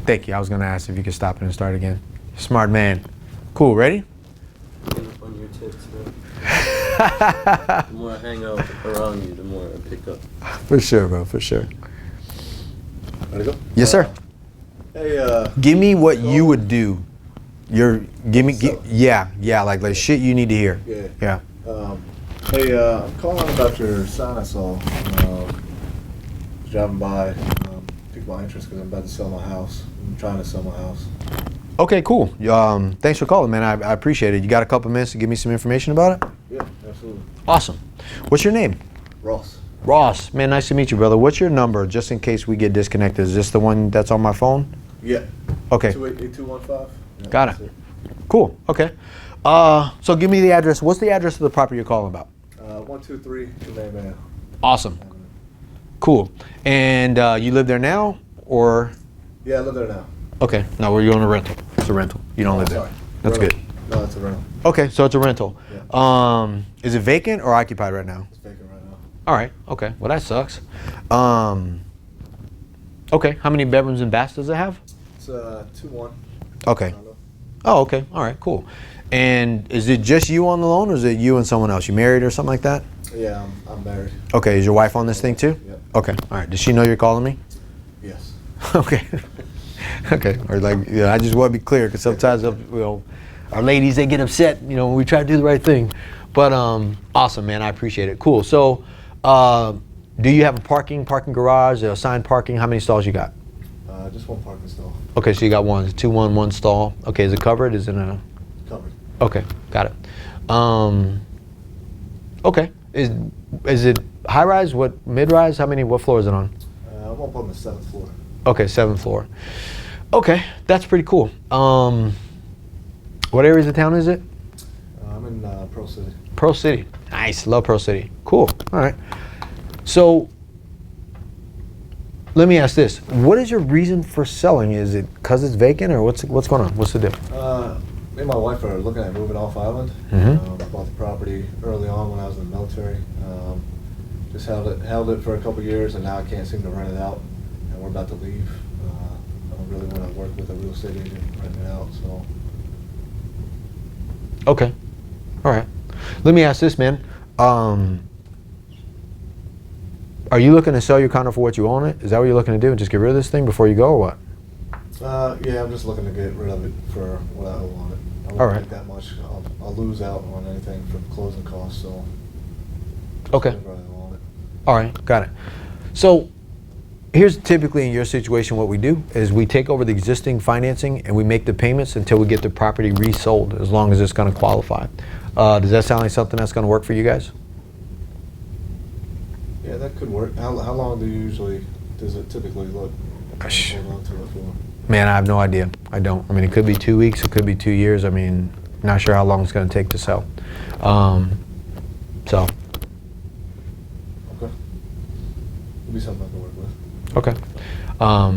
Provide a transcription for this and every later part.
Thank you. I was going to ask if you could stop it and start again. Smart man. Cool. Ready? On your tips, man. The more I hang out around you, the more I pick up. For sure, bro. For sure. Ready to go? Yes, sir. Hey, Give me what you would do. Yeah, like shit you need to hear. Yeah. Hey, I'm calling about your sign I saw. Driving by, piqued my interest because I'm about to sell my house. I'm trying to sell my house. Okay, cool. Thanks for calling, man. I appreciate it. You got a couple minutes to give me some information about it? Yeah, absolutely. Awesome. What's your name? Ross. Ross. Man, nice to meet you, brother. What's your number, just in case we get disconnected? Is this the one that's on my phone? Yeah. Okay. 288-215. Yeah, got it. Cool. Okay. So give me the address. What's the address of the property you're calling about? 123 Rementor. Awesome. Cool. And you live there now, or? Yeah, I live there now. Okay. No, we're going to rental. It's a rental. You don't live there. Sorry. That's Rental. good. No, it's a rental. Okay, so it's a rental. Yeah. Is it vacant or occupied right now? It's vacant right now. All right. Okay. Well, that sucks. Okay. How many bedrooms and baths does it have? It's 2-1. Okay. Oh, okay. All right. Cool. And is it just you on the loan, or is it you and someone else? You married or something like that? Yeah, I'm married. Okay. Is your wife on this thing too? Yeah. Okay. All right. Does she know you're calling me? Yes. Okay. Okay. Or like, I just want to be clear because sometimes, our ladies, they get upset, when we try to do the right thing. But awesome, man. I appreciate it. Cool. So, do you have a parking garage, assigned parking? How many stalls you got? Just one parking stall. Okay, so you got one, 2-1 stall. Okay, is it covered? Is it a? Covered. Okay, got it. Okay, is it high rise? What mid rise? What floor is it on? I'm up on the 7th floor. Okay, 7th floor. Okay, that's pretty cool. What areas of town is it? I'm in Pro City. Pro City. Nice, love Pro City. Cool. All right. So, let me ask this: what is your reason for selling? Is it because it's vacant, or what's going on? What's the deal? Me and my wife are looking at moving off island. Mm-hmm. Bought the property early on when I was in the military. Just held it for a couple years, and now I can't seem to rent it out. And we're about to leave. I don't really want to work with a real estate agent renting it out. So. Okay. All right. Let me ask this, man. Are you looking to sell your condo for what you own it? Is that what you're looking to do? Just get rid of this thing before you go, or what? Yeah, I'm just looking to get rid of it for what I owe on it. I won't All right. make that much. I'll lose out on anything from closing costs. So. Okay. Whatever I owe on it. All right. Got it. So, here's typically in your situation what we do is we take over the existing financing and we make the payments until we get the property resold, as long as it's going to qualify. Does that sound like something that's going to work for you guys? Yeah, that could work. How long does it typically look? Hold on to it for? Man, I have no idea. I don't. I mean, it could be 2 weeks, it could be 2 years. I mean, not sure how long it's going to take to sell. So. Okay. It'll be something I can work with. Okay. All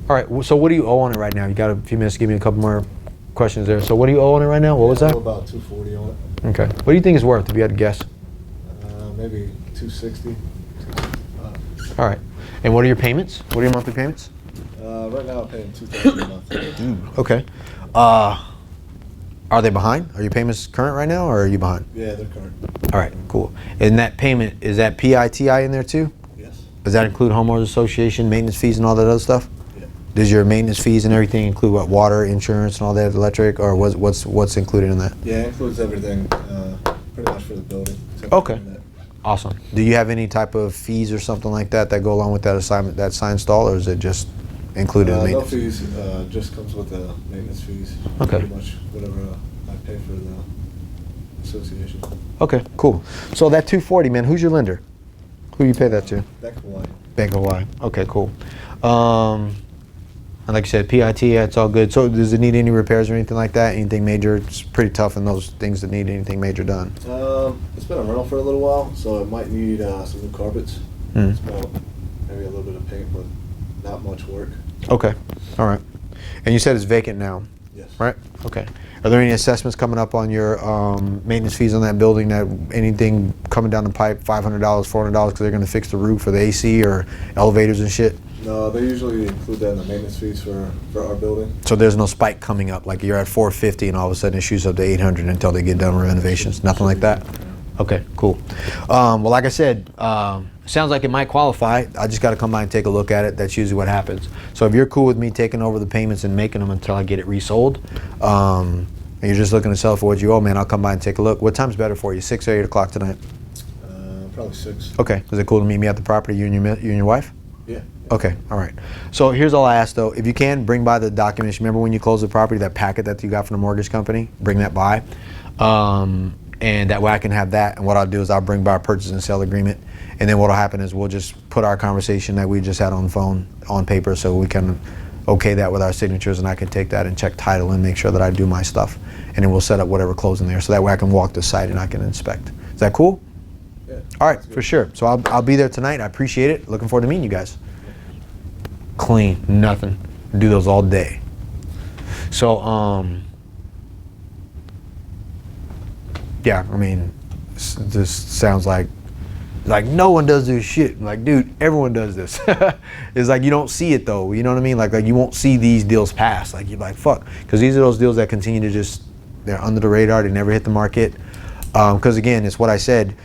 right. So what do you owe on it right now? You got a few minutes to give me a couple more questions there. So what do you owe on it right now? What was I that? owe about $240 on it. Okay. What do you think it's worth, if you had to guess? Maybe $260. All right. And what are your payments? What are your monthly payments? Right now I'm paying $2,000 a month. Okay. Are they behind? Are your payments current right now, or are you behind? Yeah, they're current. All right. Cool. And that payment, is that PITI in there too? Yes. Does that include homeowners association, maintenance fees, and all that other stuff? Yeah. Does your maintenance fees and everything include what, water, insurance, and all that, electric, or what's included in that? Yeah, it includes everything, pretty much for the building. Okay. Awesome. Do you have any type of fees or something like that go along with that assignment, that sign stall, or is it just included in No maintenance? fees, just comes with the maintenance fees. Okay. Pretty much whatever I pay for the association. Okay, cool. So that $240, man, who's your lender? Who you pay that to? Bank of Hawaii. Bank of Hawaii. Okay, cool. And like you said, PIT, it's all good. So does it need any repairs or anything like that? Anything major? It's pretty tough in those things that need anything major done. It's been a rental for a little while, so it might need some new carpets. Mm. Small, maybe a little bit of paint, but not much work. Okay, all right. And you said it's vacant now. Yes. Right? Okay. Are there any assessments coming up on your maintenance fees on that building, that anything coming down the pipe, $500, $400 because they're going to fix the roof or the AC or elevators and shit? No, they usually include that in the maintenance fees for our building. So there's no spike coming up, like you're at 450 and all of a sudden it shoots up to 800 until they get done with renovations? Nothing like that? Okay, cool. Well, like I said, sounds like it might qualify. I just got to come by and take a look at it. That's usually what happens. So if you're cool with me taking over the payments and making them until I get it resold, and you're just looking to sell for what you owe, man, I'll come by and take a look. What time's better for you, 6 or 8 o'clock tonight? Probably 6. Okay. Is it cool to meet me at the property, you and your wife? Yeah. Okay, all right. So here's all I ask though. If you can, bring by the documents. Remember when you close the property, that packet that you got from the mortgage company? Bring that by. And that way I can have that. And what I'll do is I'll bring by a purchase and sale agreement. And then what'll happen is we'll just put our conversation that we just had on the phone on paper so we can okay that with our signatures, and I can take that and check title and make sure that I do my stuff. And then we'll set up whatever closing there. So that way I can walk the site and I can inspect. Is that cool? Yeah. All right, for sure. So I'll be there tonight. I appreciate it. Looking forward to meeting you guys. Clean, nothing. Do those all day. So, yeah, I mean, this sounds like no one does this shit. Like, dude, everyone does this. It's like you don't see it though. You know what I mean? Like you won't see these deals pass. Like you're like, fuck, because these are those deals that continue to just, they're under the radar. They never hit the market. Because again, it's what I said.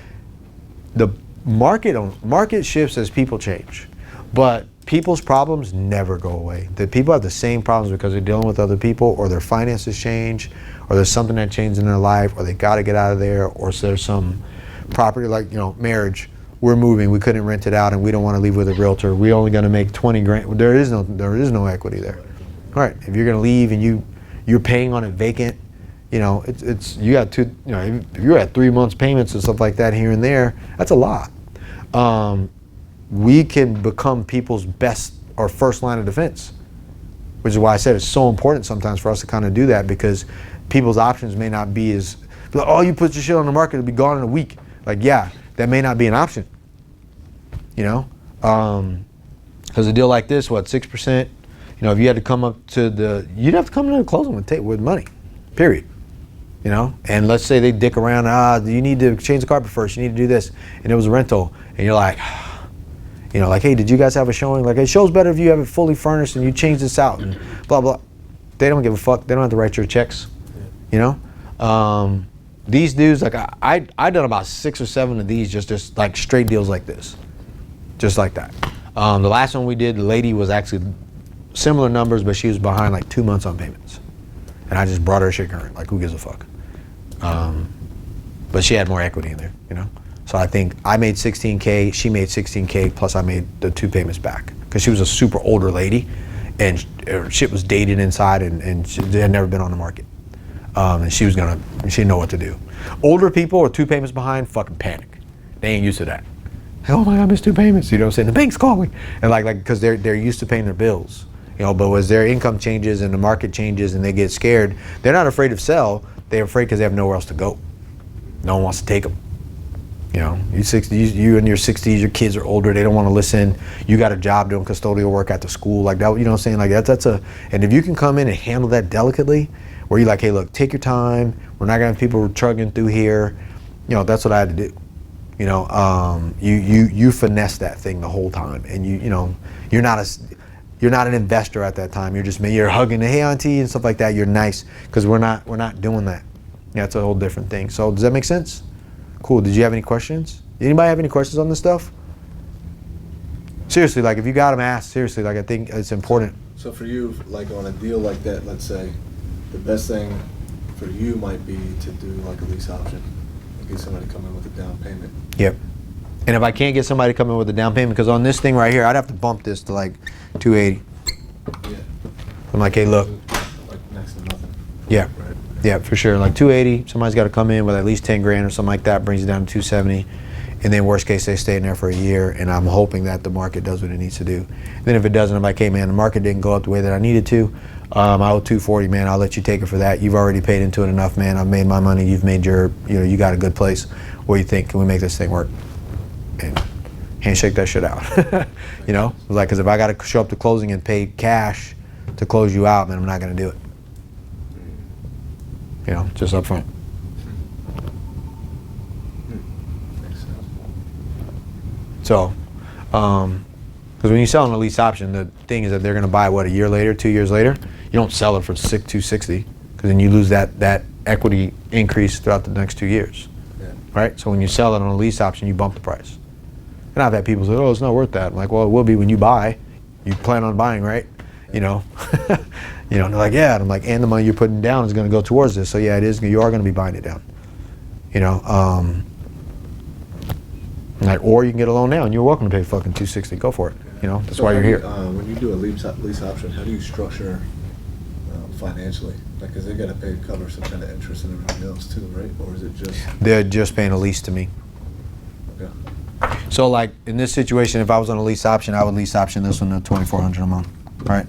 The market shifts as people change, but people's problems never go away. The people have the same problems because they're dealing with other people, or their finances change, or there's something that changed in their life, or they got to get out of there, or there's some property like, marriage. We're moving, we couldn't rent it out, and we don't want to leave with a realtor. We're only going to make 20 grand. There is no equity there. All right, if you're going to leave and you're paying on it vacant, it's you got two. If you're at 3 months payments and stuff like that here and there, that's a lot. We can become people's best or first line of defense, which is why I said it's so important sometimes for us to kind of do that, because people's options may not be as, like, oh, you put your shit on the market, it'll be gone in a week. Like, yeah, that may not be an option, because a deal like this, 6%, if you had to come up to you'd have to come to the closing with money, period. And let's say they dick around, you need to change the carpet first, you need to do this, and it was a rental, and you're like, like, hey, did you guys have a showing? Like, it shows better if you have it fully furnished and you change this out and blah, blah. They don't give a fuck. They don't have to write your checks, These dudes, like, I done about 6 or 7 of these, just like straight deals like this. Just like that. The last one we did, the lady was actually similar numbers, but she was behind like 2 months on payments. And I just brought her shit current. Like, who gives a fuck? But she had more equity in there, So I think I made $16K, she made $16K, plus I made the 2 payments back. Because she was a super older lady, and her shit was dated inside, and she had never been on the market. And she didn't know what to do. Older people are 2 payments behind, fucking panic. They ain't used to that. Like, oh my God, I missed 2 payments. You know what I'm saying? The bank's calling. And like, because they're used to paying their bills. But as their income changes and the market changes and they get scared, they're not afraid of sell. They're afraid because they have nowhere else to go. No one wants to take them. You 60, you in your 60s, your kids are older, they don't want to listen. You got a job doing custodial work at the school, like that. You know what I'm saying? Like that's and if you can come in and handle that delicately, where you're like, hey, look, take your time. We're not gonna have people trugging through here. That's what I had to do. You finesse that thing the whole time, and you're not an investor at that time. You're hugging the hey auntie and stuff like that. You're nice, because we're not doing that. It's a whole different thing. So does that make sense? Cool. Did you have any questions? Anybody have any questions on this stuff? Seriously, like if you got them, ask. Seriously, like I think it's important. So for you, like on a deal like that, let's say, the best thing for you might be to do like a lease option and get somebody to come in with a down payment. Yep. And if I can't get somebody to come in with a down payment, because on this thing right here, I'd have to bump this to like 280. Yeah. I'm like, hey, look. Like next to nothing. Yeah. Right. Yeah, for sure. Like 280, somebody's got to come in with at least 10 grand or something like that, brings it down to 270. And then worst case, they stay in there for a year, and I'm hoping that the market does what it needs to do. And then if it doesn't, I'm like, hey man, the market didn't go up the way that I needed to. I owe 240, man. I'll let you take it for that. You've already paid into it enough, man. I've made my money. You've made you got a good place. What do you think? Can we make this thing work? And handshake that shit out. Like, because if I got to show up to closing and pay cash to close you out, man, I'm not going to do it. You know, just up front. Makes sense. So, because when you sell on a lease option, the thing is that they're going to buy what, a year later, 2 years later. You don't sell it for $260, because then you lose that equity increase throughout the next 2 years, Yeah. right? So when you sell it on a lease option, you bump the price. And I've had people say, "Oh, it's not worth that." I'm like, "Well, it will be when you buy. You plan on buying, right? You know." You know, and they're like, "Yeah," and I'm like, "And the money you're putting down is going to go towards this. So yeah, it is. You are going to be buying it down. You know." Like, or you can get a loan now, and you're welcome to pay fucking $260. Go for it. You know, that's So why you're how do here. you, when you do a lease option, how do you structure financially? Like, because they got to cover some kind of interest and everything else too, right? Or is it just? They're just paying a lease to me. Okay. So, like in this situation, if I was on a lease option, I would lease option this one at $2,400 a month, right?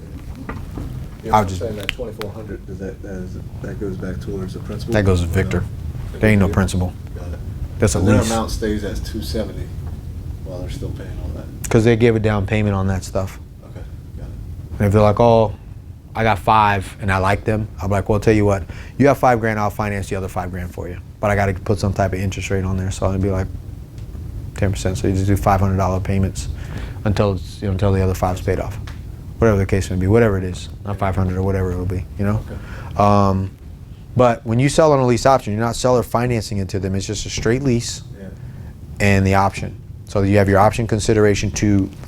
Yeah, I'll I'm just- saying that 2,400. Does that goes back towards the principal? That goes to Victor. That There ain't no goes to principal. Victor? Got it. That's a So their lease. amount stays at 270 while they're still paying all that. Because they give a down payment on that stuff. Okay, got it. And if they're like, "Oh, I got 5 and I like them," I'll be like, "Well, I'll tell you what, you have $5,000, I'll finance the other $5,000 for you. But I got to put some type of interest rate on there, so it'd be like 10%. So you just do $500 payments until it's, until the other 5's paid off, whatever the case may be, whatever it is, not 500 or whatever it'll be, you know." Okay. But when you sell on a lease option, you're not seller financing it to them. It's just a straight lease Yeah. and the option. So you have your option consideration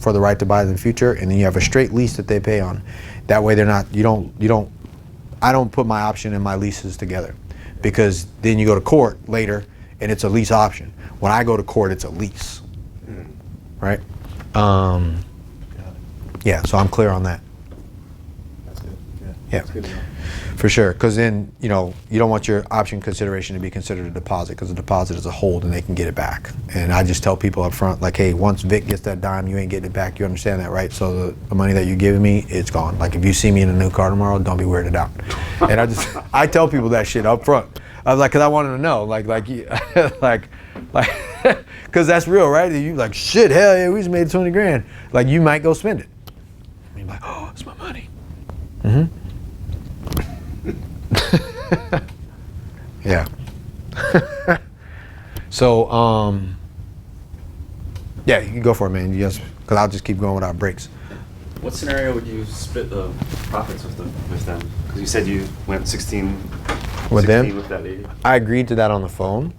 for the right to buy in the future, and then you have a straight lease that they pay on. That way they're not, I don't put my option and my leases together, because then you go to court later and it's a lease option. When I go to court, it's a lease, right? Got it. Yeah, so I'm clear on that. That's good. Yeah. Yeah. That's good enough. For sure, because then, you don't want your option consideration to be considered a deposit, because a deposit is a hold and they can get it back. And I just tell people up front, like, hey, once Vic gets that dime, you ain't getting it back. You understand that, right? So the money that you're giving me, it's gone. Like, if you see me in a new car tomorrow, don't be weirded out. And I tell people that shit up front. I was like, because I wanted to know, because that's real, right? You like, shit, hell yeah, we just made 20 grand. Like, you might go spend it. And you're like, oh, it's my money. Mm-hmm. Yeah. So, yeah, you can go for it, man. Yes, because I'll just keep going without breaks. What scenario would you split the profits with them? Because you said you went 16 With them? with that lady. I agreed to that on the phone,